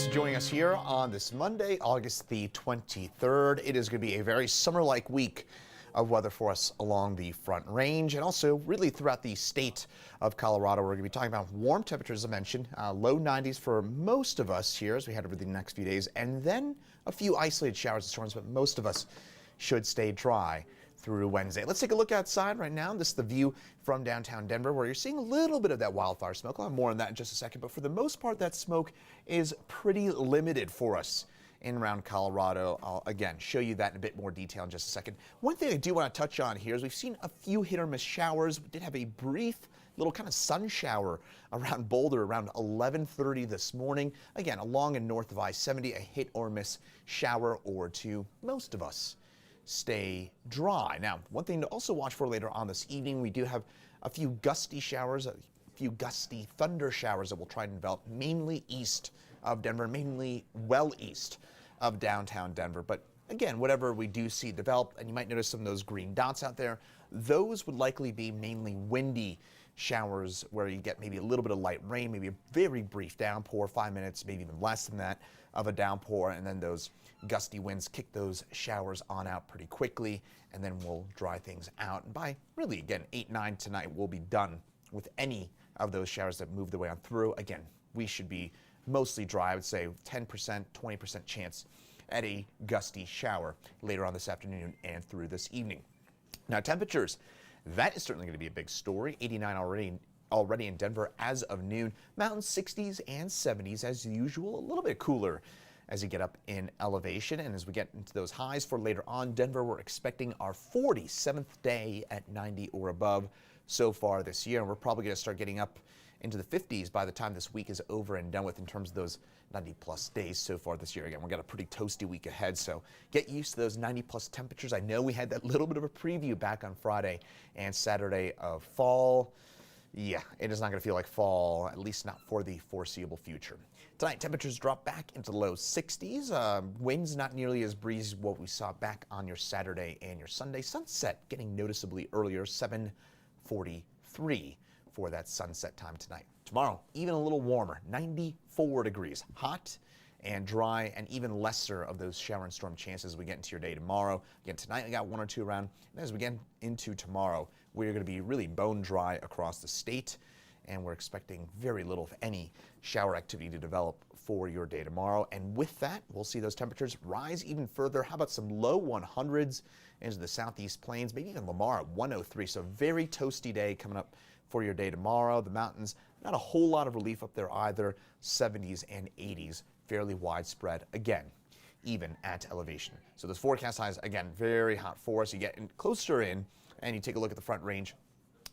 Thanks for joining us here on this Monday, August the 23rd. It is going to be a very summer-like week of weather for us along the Front Range and also really throughout the state of Colorado. We're going to be talking about warm temperatures, as I mentioned, low 90s for most of us here as we head over the next few days, and then a few isolated showers and storms, but most of us should stay dry through Wednesday. Let's take a look outside right now. This is the view from downtown Denver, where you're seeing a little bit of that wildfire smoke. I'll have more on that in just a second, but for the most part, that smoke is pretty limited for us in around Colorado. I'll again show you that in a bit more detail in just a second. One thing I do want to touch on here is we've seen a few hit or miss showers. We did have a brief little kind of sun shower around Boulder around 11:30 this morning. Again, along and north of I-70, a hit or miss shower or two. Most of us stay dry. Now, one thing to also watch for later on this evening, we do have a few gusty showers, a few gusty thunder showers that will try to develop mainly east of Denver, mainly well east of downtown Denver. But again, whatever we do see develop, and you might notice some of those green dots out there, those would likely be mainly windy showers where you get maybe a little bit of light rain, maybe a very brief downpour, 5 minutes, maybe even less than that of a downpour, and then those gusty winds kick those showers on out pretty quickly, and then we'll dry things out. And by really, again, 8, 9 tonight, we'll be done with any of those showers that move their way on through. Again, we should be mostly dry. I would say 10%, 20% chance at a gusty shower later on this afternoon and through this evening. Now, temperatures, that is certainly going to be a big story. 89 already in Denver as of noon. Mountains 60s and 70s as usual, a little bit cooler as you get up in elevation. And as we get into those highs for later on, Denver, we're expecting our 47th day at 90 or above so far this year. And we're probably going to start getting up into the 50s by the time this week is over and done with in terms of those 90 plus days so far this year. Again, we've got a pretty toasty week ahead, so get used to those 90 plus temperatures. I know we had that little bit of a preview back on Friday and Saturday of fall. Yeah, it is not going to feel like fall, at least not for the foreseeable future. Tonight, temperatures drop back into the low 60s. Winds not nearly as breezy as what we saw back on your Saturday and your Sunday. Sunset getting noticeably earlier, 7:43 for that sunset time tonight. Tomorrow, even a little warmer, 94 degrees. Hot and dry, and even lesser of those shower and storm chances as we get into your day tomorrow. Again, tonight we got one or two around, and as we get into tomorrow, we're going to be really bone dry across the state, and we're expecting very little, if any, shower activity to develop for your day tomorrow. And with that, we'll see those temperatures rise even further. How about some low 100s into the southeast plains, maybe even Lamar at 103. So very toasty day coming up for your day tomorrow. The mountains, not a whole lot of relief up there either. 70s and 80s, fairly widespread, again, even at elevation. So those forecast highs, again, very hot for us. You get closer in and you take a look at the Front Range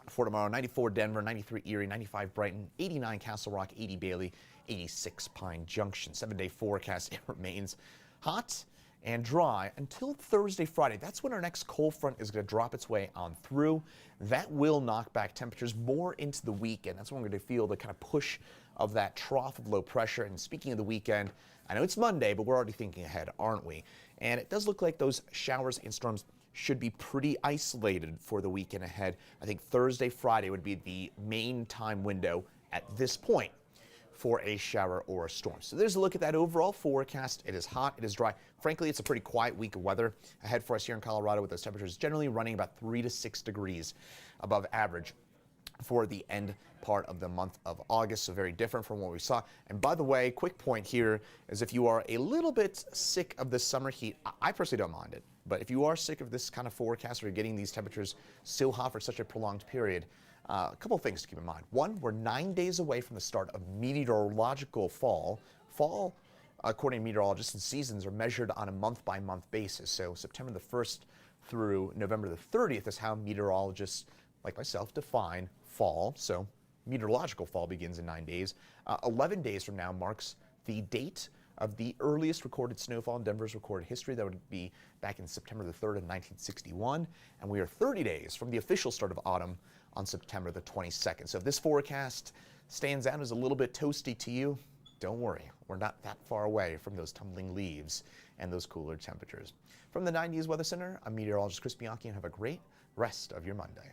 for tomorrow. 94 Denver, 93 Erie, 95 Brighton, 89 Castle Rock, 80 Bailey, 86 Pine Junction. 7-day forecast, it remains hot and dry until Thursday, Friday. That's when our next cold front is going to drop its way on through. That will knock back temperatures more into the weekend. That's when we're going to feel the kind of push of that trough of low pressure. And speaking of the weekend, I know it's Monday, but we're already thinking ahead, aren't we? And it does look like those showers and storms should be pretty isolated for the weekend ahead. I think Thursday, Friday would be the main time window at this point for a shower or a storm. So there's a look at that overall forecast. It is hot, it is dry. Frankly, it's a pretty quiet week of weather ahead for us here in Colorado, with those temperatures generally running about 3 to 6 degrees above average for the end part of the month of August. So very different from what we saw. And by the way, quick point here is if you are a little bit sick of the summer heat, I personally don't mind it. But if you are sick of this kind of forecast, or you're getting these temperatures so hot for such a prolonged period, a couple of things to keep in mind. One, we're 9 days away from the start of meteorological fall. Fall, according to meteorologists and seasons, are measured on a month-by-month basis. So September the 1st through November the 30th is how meteorologists like myself define fall. So meteorological fall begins in 9 days. 11 days from now marks the date of the earliest recorded snowfall in Denver's recorded history. That would be back in September the 3rd of 1961. And we are 30 days from the official start of autumn on September the 22nd. So if this forecast stands out as a little bit toasty to you, don't worry. We're not that far away from those tumbling leaves and those cooler temperatures. From the 9 News Weather Center, I'm meteorologist Chris Bianchi, and have a great rest of your Monday.